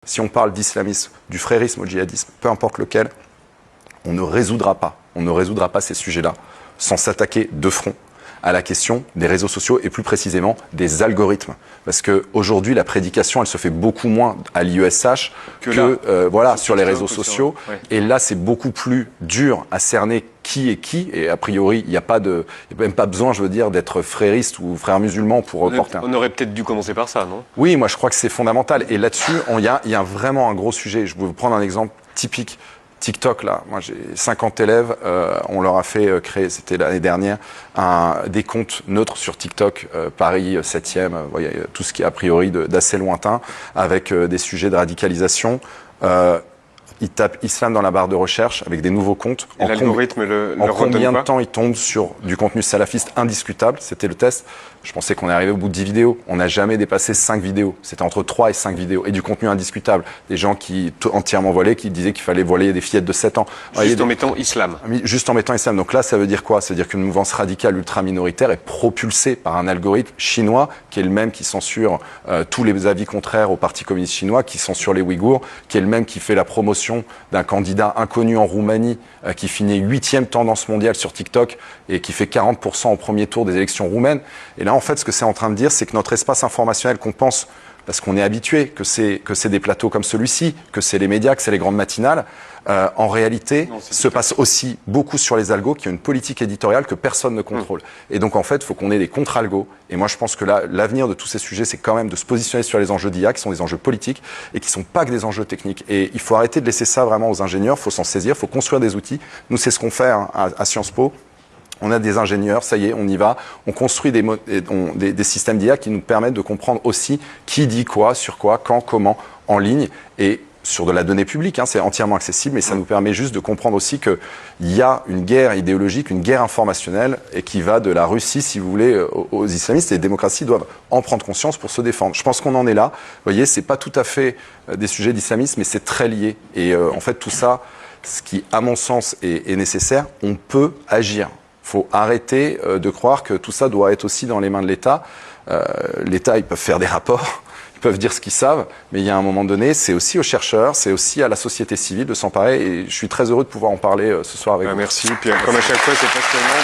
Si on parle d'islamisme, du frérisme au djihadisme, peu importe lequel, on ne résoudra pas ces sujets-là sans s'attaquer de front à la question des réseaux sociaux et plus précisément des algorithmes. Parce qu'aujourd'hui, la prédication, elle se fait beaucoup moins à l'IESH que voilà, sur les réseaux sociaux. Ouais. Et là, c'est beaucoup plus dur à cerner qui est qui. Et a priori, il n'y a même pas besoin, je veux dire, d'être frériste ou frère musulman pour reporter. On aurait peut-être dû commencer par ça, non? Oui, moi, je crois que c'est fondamental. Et là-dessus, il y a vraiment un gros sujet. Je vais vous prendre un exemple typique. TikTok, là, moi j'ai 50 élèves, on leur a fait créer, c'était l'année dernière, des comptes neutres sur TikTok, Paris 7e, voyez, tout ce qui est a priori d'assez lointain, avec des sujets de radicalisation. Ils tapent islam dans la barre de recherche avec des nouveaux comptes. Et l'algorithme en combien de temps ils tombent sur du contenu salafiste indiscutable? C'était le test. Je pensais qu'on est arrivé au bout de 10 vidéos. On n'a jamais dépassé 5 vidéos. C'était entre 3 et 5 vidéos. Et du contenu indiscutable. Des gens entièrement voilés, qui disaient qu'il fallait voiler des fillettes de 7 ans. Juste en mettant islam. Juste en mettant islam. Donc là, ça veut dire quoi? Ça veut dire qu'une mouvance radicale ultra-minoritaire est propulsée par un algorithme chinois, qui est le même qui censure tous les avis contraires au Parti communiste chinois, qui censure les Ouïghours, qui est le même qui fait la promotion d'un candidat inconnu en Roumanie, qui finit 8e tendance mondiale sur TikTok et qui fait 40% au premier tour des élections roumaines. Et là, en fait, ce que c'est en train de dire, c'est que notre espace informationnel qu'on pense, parce qu'on est habitué que c'est des plateaux comme celui-ci, que c'est les médias, que c'est les grandes matinales, en réalité, se passe aussi beaucoup sur les algos, qui ont une politique éditoriale que personne ne contrôle. Et donc, en fait, il faut qu'on ait des contre-algos. Et moi, je pense que l'avenir de tous ces sujets, c'est quand même de se positionner sur les enjeux d'IA, qui sont des enjeux politiques et qui ne sont pas que des enjeux techniques. Et il faut arrêter de laisser ça vraiment aux ingénieurs, il faut s'en saisir, il faut construire des outils. Nous, c'est ce qu'on fait à Sciences Po. On a des ingénieurs, ça y est, on y va. On construit des systèmes d'IA qui nous permettent de comprendre aussi qui dit quoi, sur quoi, quand, comment, en ligne. Et sur de la donnée publique, hein, c'est entièrement accessible, mais ça nous permet juste de comprendre aussi qu'il y a une guerre idéologique, une guerre informationnelle, et qui va de la Russie, si vous voulez, aux islamistes. Et les démocraties doivent en prendre conscience pour se défendre. Je pense qu'on en est là. Vous voyez, c'est pas tout à fait des sujets d'islamisme, mais c'est très lié. Et en fait, tout ça, ce qui, à mon sens, est nécessaire, on peut agir. Il faut arrêter de croire que tout ça doit être aussi dans les mains de l'État. L'État, ils peuvent faire des rapports, ils peuvent dire ce qu'ils savent, mais il y a un moment donné, c'est aussi aux chercheurs, c'est aussi à la société civile de s'emparer. Et je suis très heureux de pouvoir en parler ce soir avec vous. Merci. Puis comme à chaque fois, c'est passionnant.